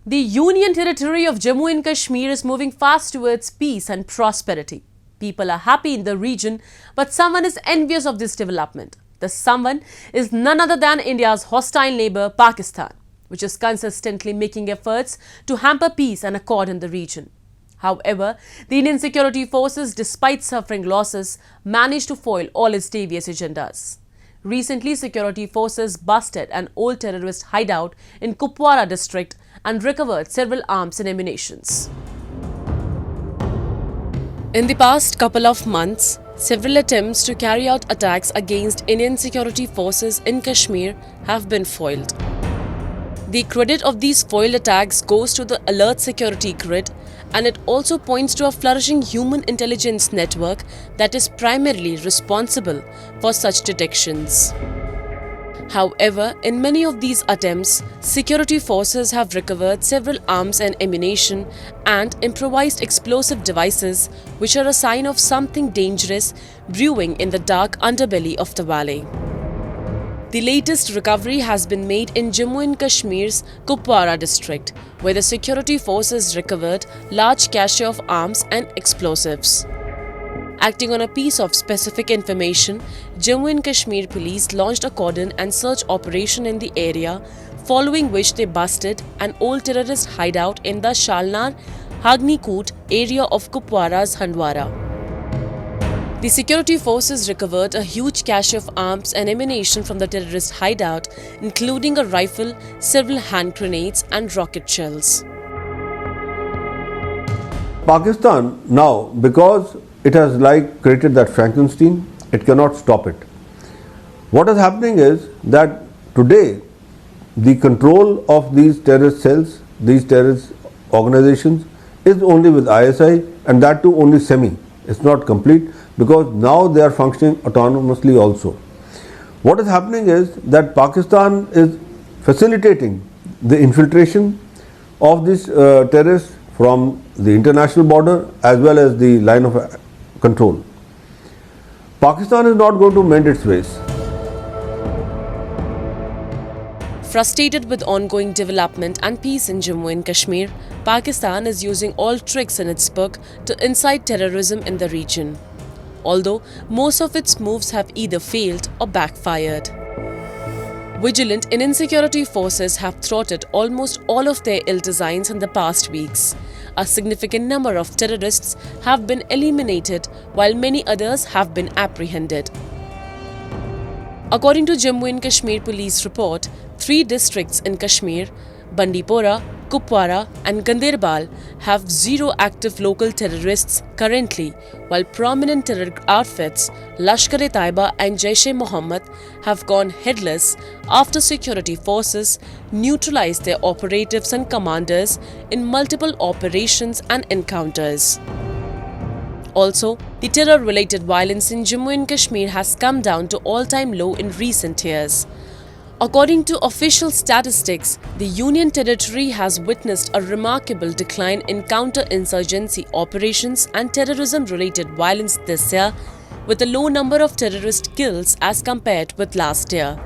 The Union territory of Jammu and Kashmir is moving fast towards peace and prosperity. People are happy in the region, but someone is envious of this development. The someone is none other than India's hostile neighbour Pakistan, which is consistently making efforts to hamper peace and accord in the region. However, the Indian security forces, despite suffering losses, managed to foil all its devious agendas. Recently, security forces busted an old terrorist hideout in Kupwara district and recovered several arms and ammunitions. In the past couple of months, several attempts to carry out attacks against Indian security forces in Kashmir have been foiled. The credit of these foiled attacks goes to the alert security grid, and it also points to a flourishing human intelligence network that is primarily responsible for such detections. However, in many of these attempts, security forces have recovered several arms and ammunition and improvised explosive devices, which are a sign of something dangerous brewing in the dark underbelly of the valley. The latest recovery has been made in Jammu and Kashmir's Kupwara district, where the security forces recovered large cache of arms and explosives. Acting on a piece of specific information, Jammu and Kashmir police launched a cordon and search operation in the area, following which they busted an old terrorist hideout in the Shalnar Hagnikut area of Kupwara's Handwara. The security forces recovered a huge cache of arms and ammunition from the terrorist hideout, including a rifle, several hand grenades and rocket shells. Pakistan now, because it has created that Frankenstein, it cannot stop it. What is happening is that today the control of these terrorist cells, these terrorist organizations is only with ISI, and that too only semi. It's not complete, because now they are functioning autonomously also. What is happening is that Pakistan is facilitating the infiltration of these terrorists from the international border as well as the line of control. Pakistan is not going to mend its ways. Frustrated with ongoing development and peace in Jammu and Kashmir, Pakistan is using all tricks in its book to incite terrorism in the region, although most of its moves have either failed or backfired. Vigilant Indian security forces have thwarted almost all of their ill designs in the past weeks. A significant number of terrorists have been eliminated, while many others have been apprehended. According to Jammu and Kashmir Police report, 3 districts in Kashmir, Bandipora, Kupwara and Ganderbal, have 0 active local terrorists currently, while prominent terror outfits Lashkar-e-Taiba and Jaish-e-Mohammed have gone headless after security forces neutralized their operatives and commanders in multiple operations and encounters. Also, the terror-related violence in Jammu and Kashmir has come down to all-time low in recent years. According to official statistics, the Union territory has witnessed a remarkable decline in counter-insurgency operations and terrorism-related violence this year, with a low number of terrorist kills as compared with last year.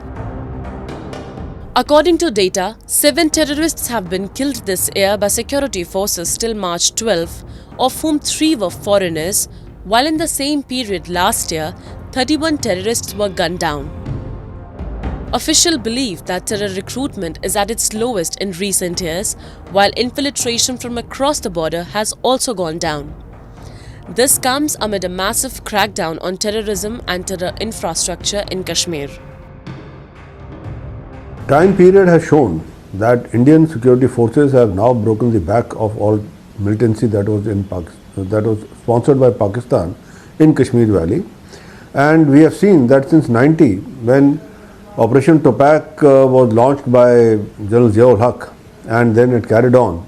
According to data, 7 terrorists have been killed this year by security forces till March 12, of whom 3 were foreigners, while in the same period last year, 31 terrorists were gunned down. Officials believe that terror recruitment is at its lowest in recent years, while infiltration from across the border has also gone down. This comes amid a massive crackdown on terrorism and terror infrastructure in Kashmir. Time period has shown that Indian security forces have now broken the back of all militancy that was in that was sponsored by Pakistan in Kashmir Valley, and we have seen that since 90, when Operation Topak was launched by General Ziaul Haq, and then it carried on.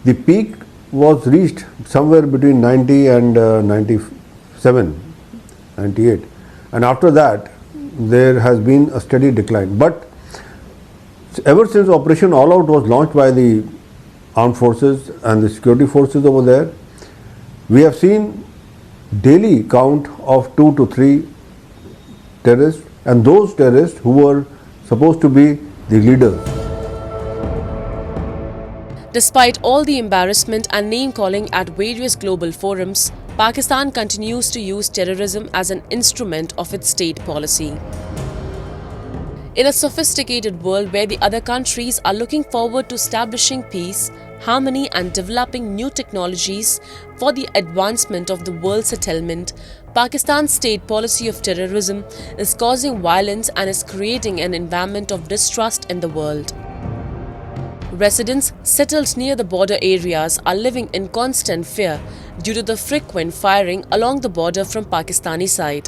The peak was reached somewhere between 90 and 97, 98, and after that there has been a steady decline. But ever since Operation All Out was launched by the armed forces and the security forces over there, we have seen daily count of 2 to 3 terrorists, and those terrorists who were supposed to be the leaders. Despite all the embarrassment and name-calling at various global forums, Pakistan continues to use terrorism as an instrument of its state policy. In a sophisticated world where the other countries are looking forward to establishing peace, harmony and developing new technologies for the advancement of the world's settlement, Pakistan's state policy of terrorism is causing violence and is creating an environment of distrust in the world. Residents settled near the border areas are living in constant fear due to the frequent firing along the border from Pakistani side.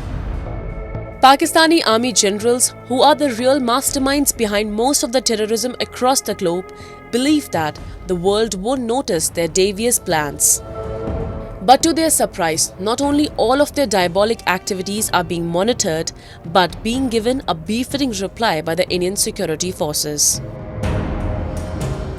Pakistani army generals, who are the real masterminds behind most of the terrorism across the globe, believe that the world won't notice their devious plans. But to their surprise, not only all of their diabolic activities are being monitored, but being given a befitting reply by the Indian security forces.